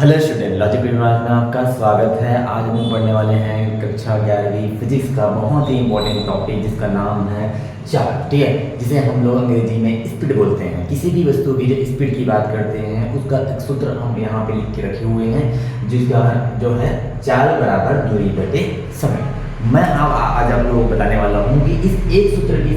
Hello student, logic विभाग में आपका स्वागत है। आज हम पढ़ने वाले हैं कक्षा 11वीं फिजिक्स का बहुत ही इंपॉर्टेंट टॉपिक जिसका नाम है चार्ज। ठीक है, जिसे हम लोग अंग्रेजी में स्पीड बोलते हैं। किसी भी वस्तु की जो स्पीड की बात करते हैं उसका एक सूत्र हम यहाँ पे लिख के रखे हुए हैं जिसका जो है चाल बराबर दूरी बटे समय। मैं आज आप लोगों को बताने वाला हूँ कि इस एक सूत्र की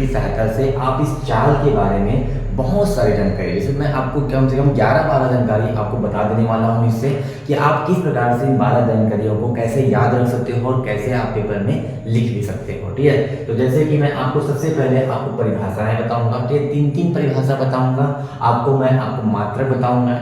सहायता से आप इस चाल के बारे में बहुत सारी जानकारी, जैसे मैं आपको कम से कम 11-12 जानकारी आपको बता देने वाला हूँ इससे कि आप किस प्रकार से इन 12 जानकारियों को कैसे याद रख सकते हो और कैसे आप पेपर में लिख भी सकते हो। ठीक है, तो जैसे कि मैं आपको सबसे पहले आपको परिभाषाएं बताऊंगा। ठीक है, 3 परिभाषा बताऊंगा आपको। मैं आपको मात्रक बताऊंगा,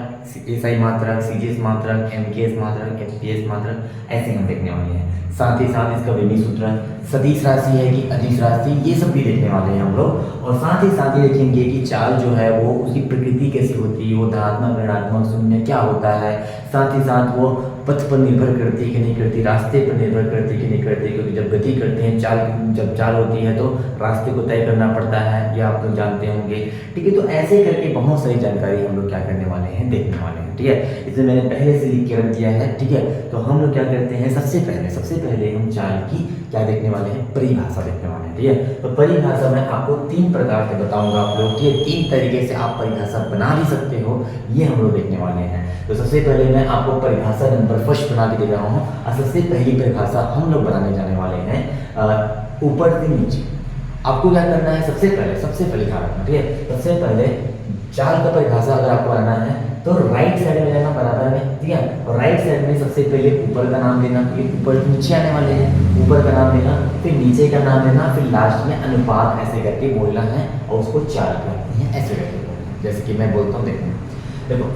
एसआई मात्रक, सीजीएस मात्रक, एमकेएस मात्रक, एफपीएस मात्रक, ऐसे हम देखने वाले हैं। साथ ही साथ इसका विधि सूत्र, सदिश राशि है कि अदिश राशि, ये सब भी देखने वाले हैं हम लोग। और साथ ही देखेंगे कि चाल जो है वो उसकी प्रकृति कैसी होती है, वो धनात्मक, ऋणात्मक, शून्य क्या होता है। साथ ही साथ वो पथ पर निर्भर करती है कि नहीं करती, रास्ते पर निर्भर करती है कि नहीं करती, क्योंकि जब गति करते हैं जब चाल होती है तो रास्ते को तय करना पड़ता है, ये आप लोग जानते होंगे। ठीक है, तो ऐसे करके बहुत सारी जानकारी हम लोग क्या करने वाले हैं, देखने वाले हैं। ठीक है, इसे मैंने पहले से लिख के रख दिया है। ठीक है, तो हम लोग क्या करते हैं, सबसे पहले हम चाल की क्या देखने वाले हैं, परिभाषा देखने वाले हैं। ठीक है, तो परिभाषा में आपको 3 प्रकार से बताऊंगा आप लोग कि 3 तरीके से आप परिभाषा बना भी सकते हो, ये हम लोग देखने वाले हैं। तो सबसे पहले मैं आपको परिभाषा नंबर फर्स्ट बना के दे रहा हूँ और सबसे पहली परिभाषा हम लोग बनाने जाने वाले हैं ऊपर से नीचे। आपको क्या करना है, सबसे पहले ध्यान रखना। ठीक है, सबसे पहले चाल का परिभाषा अगर आपको बनाना है तो राइट साइड में लेना बराबर में। ठीक है, और राइट साइड में सबसे पहले ऊपर का नाम लेना, ये ऊपर नीचे आने वाले हैं, ऊपर का नाम लेना, फिर नीचे का नाम लेना, फिर लास्ट में अनुपात ऐसे करके बोलना है और उसको चाल करते हैं, ऐसे करके बोलना है। जैसे कि मैं बोलता हूँ, देखो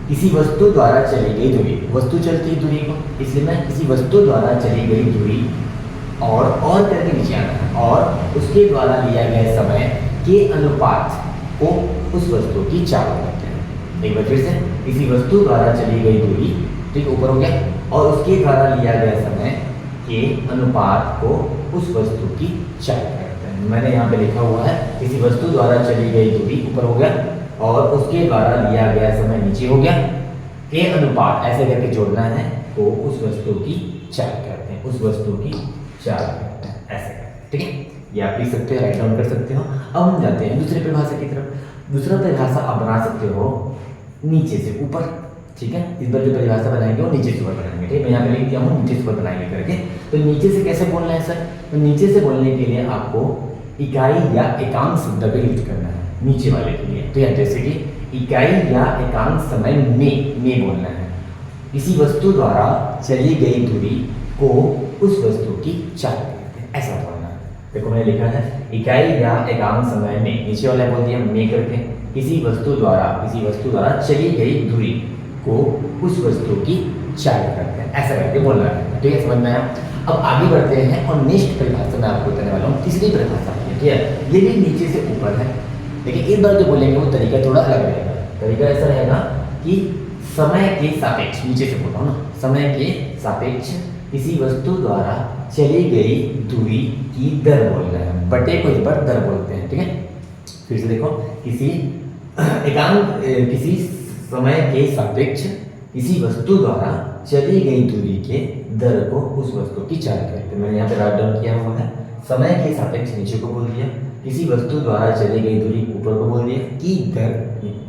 किसी वस्तु द्वारा चली गई दूरी, वस्तु चलती है दूरी को, इसलिए मैं किसी वस्तु द्वारा चली गई दूरी और करके नीचे आना है, और उसके द्वारा लिया गया समय के अनुपात को उस वस्तु की चाल कहते हैं। एक बार फिर से, किसी वस्तु द्वारा चली गई दूरी, ठीक ऊपर हो गया, और उसके द्वारा लिया गया समय के अनुपात को उस वस्तु की चाल कहते हैं। मैंने यहाँ पे लिखा हुआ है किसी वस्तु द्वारा चली गई दूरी, ऊपर हो गया, और उसके द्वारा लिया गया समय नीचे हो गया, के अनुपात ऐसे करके जोड़ना है तो उस वस्तु की चाल कहते हैं, उस वस्तु की चाल कहते हैं, ऐसे करते हैं। ठीक है, ये आप लिख सकते हो, राइट डाउन कर सकते हो। अब हम जाते हैं दूसरी परिभाषा की तरफ। दूसरा परिभाषा आप बना सकते हो नीचे से ऊपर। ठीक है, इस बार जो परिभाषा बनाएंगे वो नीचे से ऊपर बनाएंगे। ठीक है, मैं यहाँ पे लिख दिया हूँ नीचे से ऊपर बनाएंगे करके। तो नीचे से कैसे बोलना है सर, तो नीचे से बोलने के लिए आपको इकाई या एकांक शब्द का यूज करना है नीचे वाले के लिए। तो जैसे कि इकाई या एकांक समय में बोलना है। किसी वस्तु द्वारा चली गई दूरी को उस वस्तु की चाल कहते हैं, ऐसा बोलना है। देखो मैंने लिखा है इकाई या एकांक समय में, नीचे वाला बोल दिया में करके, किसी वस्तु द्वारा चली गई दूरी को उस वस्तु की चाल करते हैं, ऐसा करके बोलना है। ठीक है, समझ में आया। अब आगे बढ़ते हैं और नेक्स्ट परिभाषा मैं आपको बताने वाला हूँ, तीसरी परिभाषा है। ठीक है, ये भी नीचे से ऊपर है, लेकिन इस बार जो बोलेंगे वो तरीका थोड़ा अलग रहेगा। तरीका ऐसा रहेगा कि समय के सापेक्ष, नीचे से बोल रहा हूँ ना, समय के सापेक्ष किसी वस्तु द्वारा चली गई दूरी की दर बोलना है, बटे को इस बार दर बोलते हैं। ठीक है, फिर से देखो, किसी समय के सापेक्ष किसी वस्तु द्वारा चली गई दूरी के दर को उस वस्तु की चाल कहते हैं। मैंने यहाँ पे राइट डाउन किया हुआ है, समय के सापेक्ष नीचे को बोल दिया, किसी वस्तु द्वारा चली गई दूरी ऊपर को बोल दिया, की दर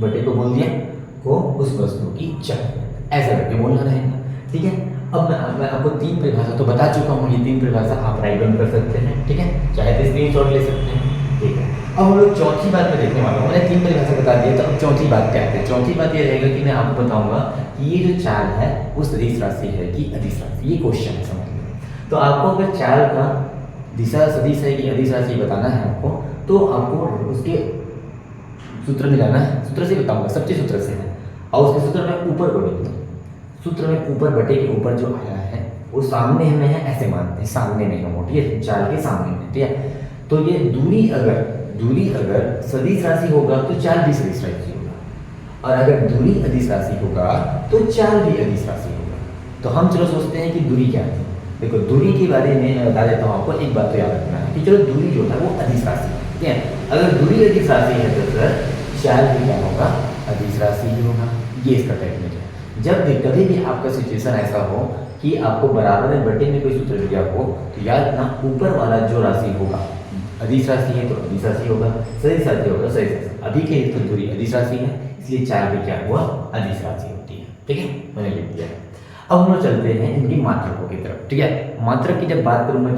बटे को बोल दिया को उस वस्तु की चाल, ऐसा करके बोलना रहेगा। ठीक है, अब मैं आपको 3 परिभाषा तो बता चुका हूँ, ये 3 परिभाषा आप राइट डाउन कर सकते हैं। ठीक है, चाहे तो स्क्रीनशॉट ले सकते हैं। ठीक है, अब हम लोग चौथी बात में देखने वाला हूँ। मैंने 3 परिभाषा बता दिया, तो अब चौथी बात क्या है। चौथी बात ये रहेगा कि मैं आपको बताऊंगा कि ये जो चाल है वो सदिश राशि है कि अदिश राशि, ये क्वेश्चन है, समझ लो। तो आपको अगर चाल का दिशा सदिश है कि अदिश राशि बताना है आपको, तो आपको उसके सूत्र में जाना है। सूत्र से बताऊंगा, सबके सूत्र से है, और उसके सूत्र में ऊपर बटे, सूत्र में ऊपर बटे के ऊपर जो आया है वो सामने में है, ऐसे मानते हैं, सामने में है, ठीक है, चाल के सामने में। ठीक है, तो ये दूरी अगर सदिश राशि होगा तो चाल भी सदिश राशि होगा, और अगर दूरी अदिश राशि होगा तो चाल भी अदिश राशि होगा। तो हम चलो सोचते हैं कि दूरी क्या थी। देखो, दूरी के बारे में मैं बता देता हूँ आपको, एक बात तो याद रखना है कि चलो दूरी जो है वो अदिश राशि है। ठीक है, अगर दूरी अदिश राशि है तो सर चाल भी क्या होगा, अदिश राशि ही होगा। ये इसका टेक्निक है। जब भी कभी भी आपका सिचुएशन ऐसा हो कि आपको बराबर में बटे में कोई सूत्र दिया हो, तो याद रखना ऊपर वाला जो राशि होगा, अदिश राशि है तो अदिश राशि होगा, सदिश राशि होगा सदिश राशि। अभी के लिए तो दूरी अदिश राशि है, इसलिए 4 भी क्या हुआ, अदिश राशि होती है। ठीक है, मैंने लिख दिया है। अब हम लोग चलते हैं इनकी मात्रकों की तरफ। ठीक है, मात्रक की जब बात करूँ मैं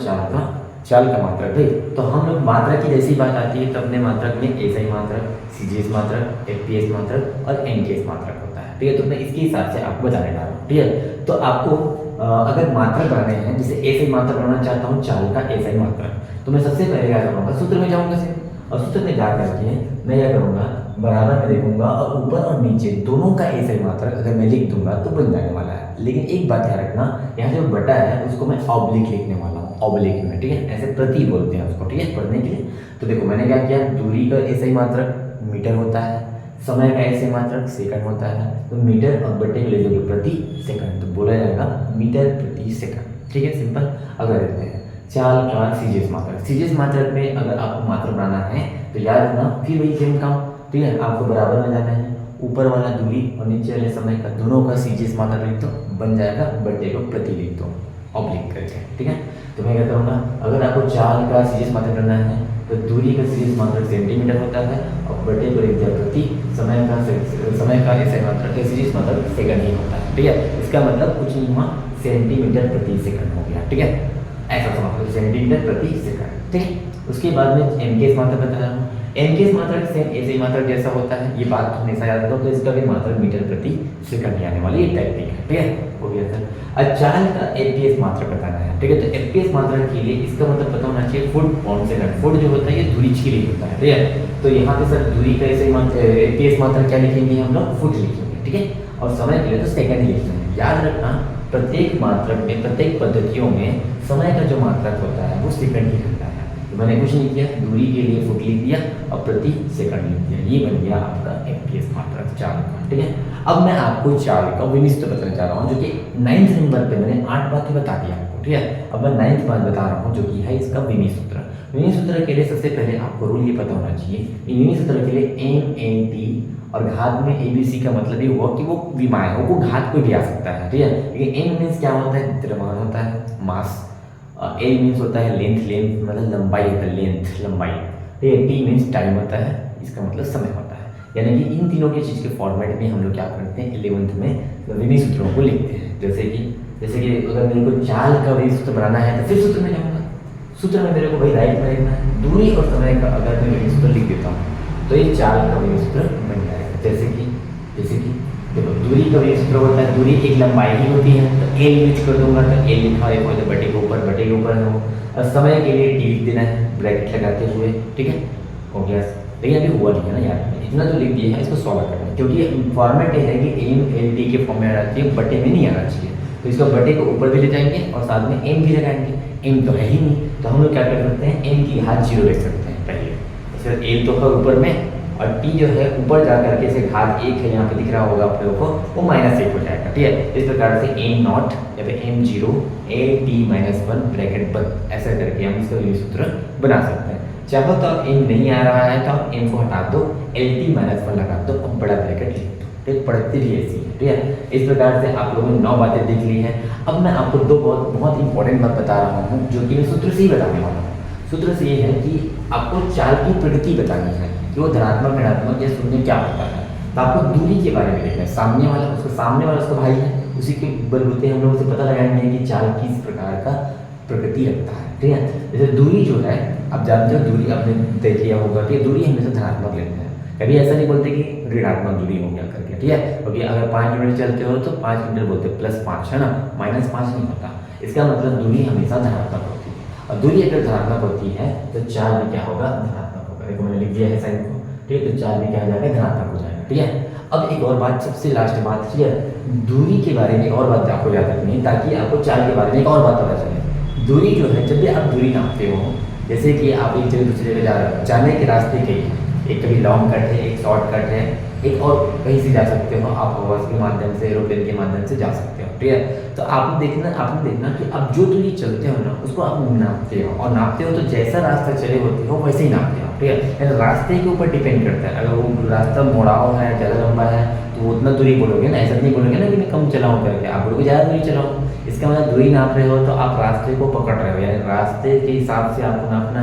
चाल का मात्रक भाई, तो हम लोग मात्रक की जैसी बात आती है तो अपने मात्रक में एसआई मात्रक, सीजीएस मात्रक, एफपीएस मात्रक और एनकेएस मात्रक होता है। ठीक है, तो मैं इसके हिसाब से आपको बताने जा रहा हूँ। ठीक है, तो आपको अगर मात्रक बनाने हैं, जैसे एसआई मात्रक बनाना चाहता हूँ, चाल का एसआई मात्रक, तो मैं सबसे पहले क्या करूँगा, सूत्र में जाऊँगा सिर्फ, और सूत्र में जा करके मैं क्या करूँगा, बराबर में देखूंगा और ऊपर और नीचे दोनों का एसआई मात्रक अगर मैं लिख दूंगा तो बन जाने वाला है। लेकिन एक बात ध्यान रखना, यहाँ जो बटा है उसको मैं ऑब्लिक लिखने वाला हूँ, ऑब्लिक में। ठीक है, ऐसे प्रति बोलते हैं उसको। ठीक है, पढ़ने के लिए तो देखो मैंने क्या किया, दूरी का एसआई मात्रक मीटर होता है, समय का एसआई मात्रक सेकंड होता है, तो मीटर और बटे में ले लोगे प्रति सेकंड, तो बोला जाएगा मीटर प्रति सेकंड। ठीक है, सिंपल। अगर रहते हैं चाल का सीजीएस मात्रक, सीजीएस मात्रक में अगर आपको मात्रक बनाना है तो याद रखना फिर वही सेम काम। ठीक है, आपको बराबर में जाना है, ऊपर वाला दूरी और नीचे वाले समय का दोनों का सीजीएस मात्रक लिख दो, बन जाएगा, बटे को प्रति लिख दो ऑब्लिक करके। ठीक है, तो मैं क्या करूँगा, अगर आपको चाल का सीजीएस मात्रक करना है तो दूरी का सीजीएस मात्रक सेंटीमीटर होता है और बटे को लिख दिया प्रति, समय का एसआई मात्रक सीजीएस मात्रक सेकंड ही होता है। ठीक है, इसका मतलब कुछ नहीं हुआ, सेंटीमीटर प्रति सेकंड हो गया। ठीक है, ऐसा समझ लो, सेंटीमीटर प्रति सेकंड। ठीक है, उसके बाद में एनकेएस मात्रक बता रहा हूँ। एनकेएस मात्रक सेम एसआई मात्रक जैसा होता है, ये बात हमेशा याद रखो, तो इसका भी मात्रक मीटर प्रति सेकंड ही आने वाली ये टेक्निक है। ठीक है, हो गया सर। अब चाल का एफपीएस मात्रक बताना है। ठीक है, तो एफपीएस मात्रक के लिए इसका मतलब पता होना चाहिए फुट ऑन सेकंड। फुट जो होता है ये दूरी के लिए होता है। ठीक है, तो यहाँ पे सर दूरी का एफपीएस मात्रक क्या लिखेंगे हम लोग, फुट लिखेंगे। ठीक है, और समय के लिए तो सेकंड ही लिखेंगे। याद रखना प्रत्येक मात्रक में, प्रत्येक पद्धतियों में समय का जो मात्रक होता है वो सेकंड ही रहता है। तो मैंने कुछ नहीं किया, दूरी के लिए फुट लिख दिया और प्रति सेकंड लिख दिया, ये बन गया आपका एफपीएस मात्रक चाल का। ठीक है, अब मैं आपको चाल का विनिष्ट बताना चाह रहा हूँ, जो कि 9th नंबर पे मैंने 8 बातें बता दी आपको। ठीक है, अब मैं 9th बात बता रहा हूँ जो कि है इसका विनिष्ट सूत्र। विनिष्ट सूत्र के लिए सबसे पहले आपको रूल ये पता होना चाहिए, विनिष्ट सूत्र के लिए एम एन टी और घात में एबीसी का मतलब ये हुआ कि वो विमाएं हो, वो घात कोई भी आ सकता है। ठीक है, लेकिन एन मीन्स क्या होता है, द्रव्यमान होता है, मास। एल मीन्स होता है लेंथ, लेंथ मतलब लंबाई होता है, लेंथ लंबाई। ठीक है, टी मीन्स टाइम होता है, इसका मतलब समय होता है। यानी कि इन तीनों की चीज़ के फॉर्मेट में हम लोग क्या करते हैं, 11th में विनिष्ट सूत्रों को लिखते हैं। जैसे कि अगर मेरे को चाल का विनिष्ट सूत्र बनाना है तो फिर सूत्र में जाऊँगा, सूत्र में मेरे को भाई राइट में लिखना है, दूरी और समय का अगर मैं विनिष्ट सूत्र लिख देता हूँ तो ये चाल का विनिष्ट सूत्र बन जाएगा। जैसे कि देखो दूरी का विनिष्ट सूत्र होता है, दूरी एक लंबाई ही होती है, तो एल यूज कर दूंगा, तो एल लिखा है तो बटे के ऊपर है वो, और समय के लिए टी लिख देना है ब्रैकेट लगाते हुए। ठीक है, हो गया। लेकिन अभी हुआ नहीं है ना यार, इतना जो लिख दिया है इसको सॉल्व करना है, क्योंकि फॉर्मेट ये है कि एम एल टी के फॉर्म में आना चाहिए, बटे में नहीं आना चाहिए। तो इसको बटे को ऊपर भी ले जाएंगे और साथ में एम भी लगाएंगे। एम तो है ही नहीं, तो हम लोग क्या कर सकते हैं, एम की घात 0 लिख सकते हैं पहले, फिर एल तो है ऊपर में, और टी जो है ऊपर जा करके से घात 1 है, यहाँ पे दिख रहा होगा आप लोगों को, वो -1 हो जाएगा। ठीक है, इस प्रकार से एम नॉट या फिर एम 0 ए टी -1 ब्रैकेट बंद, ऐसा करके हम इसका विनिष्ट सूत्र बना सकते हैं। चाहो तो आप एम नहीं आ रहा है तो आप एम को हटा दो, एल टी -1 लगा दो, अब बड़ा ब्रैकेट लिख दो। ठीक, पढ़ती भी ऐसी है। ठीक है, इस प्रकार से आप लोगों ने 9 बातें देख ली हैं। अब मैं आपको दो बहुत इंपॉर्टेंट बात बता रहा हूँ, जो कि मैं सूत्र से ही बताने वाला हूँ। सूत्र से ये है कि आपको चाल की प्रकृति बतानी है कि वो धनात्मक ऋणात्मक या शून्य क्या होता है। तो आपको दूरी के बारे में देखना है, सामने वाला उसका भाई है, उसी के बलबूते हम लोग उसे पता लगाएंगे कि चाल किस प्रकार का प्रकृति रखता है। ठीक है, जैसे दूरी जो है, आप जानते हो दूरी आपने देख लिया होगा कि दूरी हमेशा धनात्मक लेते हैं, कभी ऐसा नहीं बोलते कि ऋणात्मक दूरी हो गया करके। ठीक है, क्योंकि अगर 5 मीटर चलते हो तो 5 मीटर बोलते हैं, +5 है ना, -5 नहीं होता। इसका मतलब दूरी हमेशा धनात्मक होती है, और दूरी अगर धनात्मक होती है तो चाल भी क्या होगा, धनात्मक होगा। देखो मैंने लिख दिया है साइन को। ठीक है, तो चाल भी क्या हो जाएगा, धनात्मक हो जाएगा। ठीक है, अब एक और बात, सबसे लास्ट बात, ठीक है, दूरी के बारे में एक और बात आपको याद रखनी है, ताकि आपको चाल के बारे में एक और बात पता चले। दूरी जो है, जब भी आप दूरी नापते हो, जैसे कि आप एक जगह दूसरी जगह जा रहे हो, जाने के रास्ते कई हैं, एक कभी लॉन्ग कट है, एक शॉर्ट कट है, एक और कहीं से जा सकते हो आप, बस के माध्यम से, एरोप्लेन के माध्यम से जा सकते हो। ठीक है, तो आपने देखना कि आप जो दूरी चलते हो ना, उसको आप नापते हो, और नापते हो तो जैसा रास्ता चले होते हो वैसे ही नापते हो। ठीक है, रास्ते के ऊपर डिपेंड करता है, अगर वो रास्ता मुड़ाव है, ज़्यादा लंबा है तो तो उतना दूरी बोलोगे ना, ऐसा नहीं बोलोगे ना कि मैं कम चलाऊँ करके, आप बोलोगे ज़्यादा दूरी चलाऊँ। इसका मतलब दूरी नाप रहे हो तो आप रास्ते को पकड़ रहे हो, यानी रास्ते के हिसाब से आपको नापना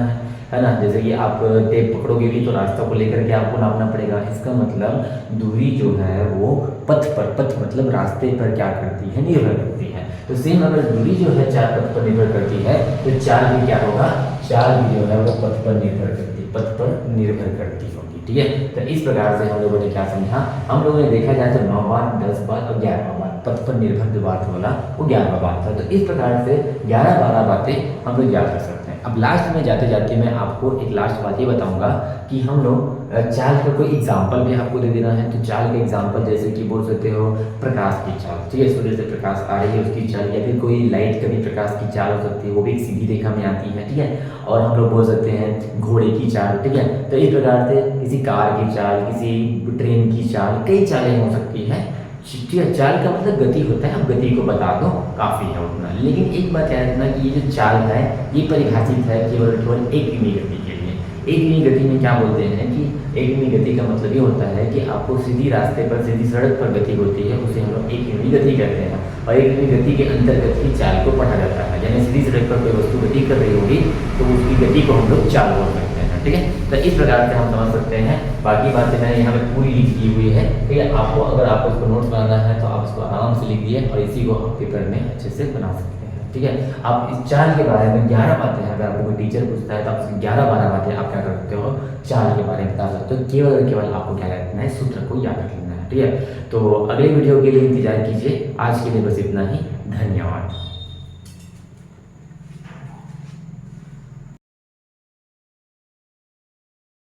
है ना। जैसे कि आप टेप पकड़ोगे भी तो रास्ता को लेकर के आपको नापना पड़ेगा। इसका मतलब दूरी जो है वो पथ पर, पथ मतलब रास्ते पर क्या करती है, निर्भर करती है। तो सेम अगर दूरी जो है चाल पथ पर निर्भर करती है तो चाल भी क्या होगा, चाल भी जो है वो पथ पर निर्भर करती, पथ पर निर्भर करती होगी। ठीक है, तो इस प्रकार से हम लोगों ने क्या समझा, हम लोगों ने देखा जाए तो 9 बार, 10 बार और 11 बार पथ पर निर्भर जो बात बोला वो 11 बात था। तो इस प्रकार से 11-12 बातें हम लोग याद कर सकते हैं। अब लास्ट में जाते जाते मैं आपको एक लास्ट बात ये बताऊंगा कि हम लोग चाल का कोई एग्जाम्पल भी आपको दे देना है। तो चाल का एग्जाम्पल जैसे कि बोल सकते हो प्रकाश की चाल, ठीक है, सूर्य से प्रकाश आ रही है उसकी चाल, या फिर कोई लाइट का भी प्रकाश की चाल हो सकती है, वो भी एक सीधी रेखा में आती है। ठीक है, और हम लोग बोल सकते हैं घोड़े की चाल। ठीक है, तो इस प्रकार से किसी कार की चाल, किसी ट्रेन की चाल, कई चालें हो सकती हैं। ठीक है, चाल का मतलब गति होता है, अब गति को बता दो काफ़ी है उतना। लेकिन एक बात याद रखना कि ये जो चाल है ये परिभाषित है केवल केवल एक इमी गति के लिए। एक इमी गति में क्या बोलते हैं कि एक इमी गति का मतलब ये होता है कि आपको सीधी रास्ते पर, सीधी सड़क पर गति होती है, उसे हम लोग एक इमी गति कहते हैं। और एक इमी गति के अंतर्गत ही चाल को पढ़ा जाता है, यानी सीधी सड़क पर कोई वस्तु गति कर रही होगी तो उसकी गति को हम लोग चाल बोल सकते हैं। ठीक है, तो इस प्रकार से हम समझ सकते हैं। बाकी बातें मैंने यहाँ पे पूरी लिख दी हुई है। ठीक है, आपको अगर आपको इसको नोट्स बनाना है तो आप इसको आराम से लिख दिए और इसी को आप पेपर में अच्छे से बना सकते हैं। ठीक है, आप इस चाल के बारे में 11 बातें हैं, अगर आपको कोई टीचर पूछता है तो आप 11-12 बातें आप क्या कर सकते हो, चाल के बारे में बता सकते हो। केवल और केवल आपको क्या रखना है, सूत्र को याद रख लेना है। ठीक है, तो अगले वीडियो के लिए इंतजार कीजिए। आज के लिए बस इतना ही, धन्यवाद।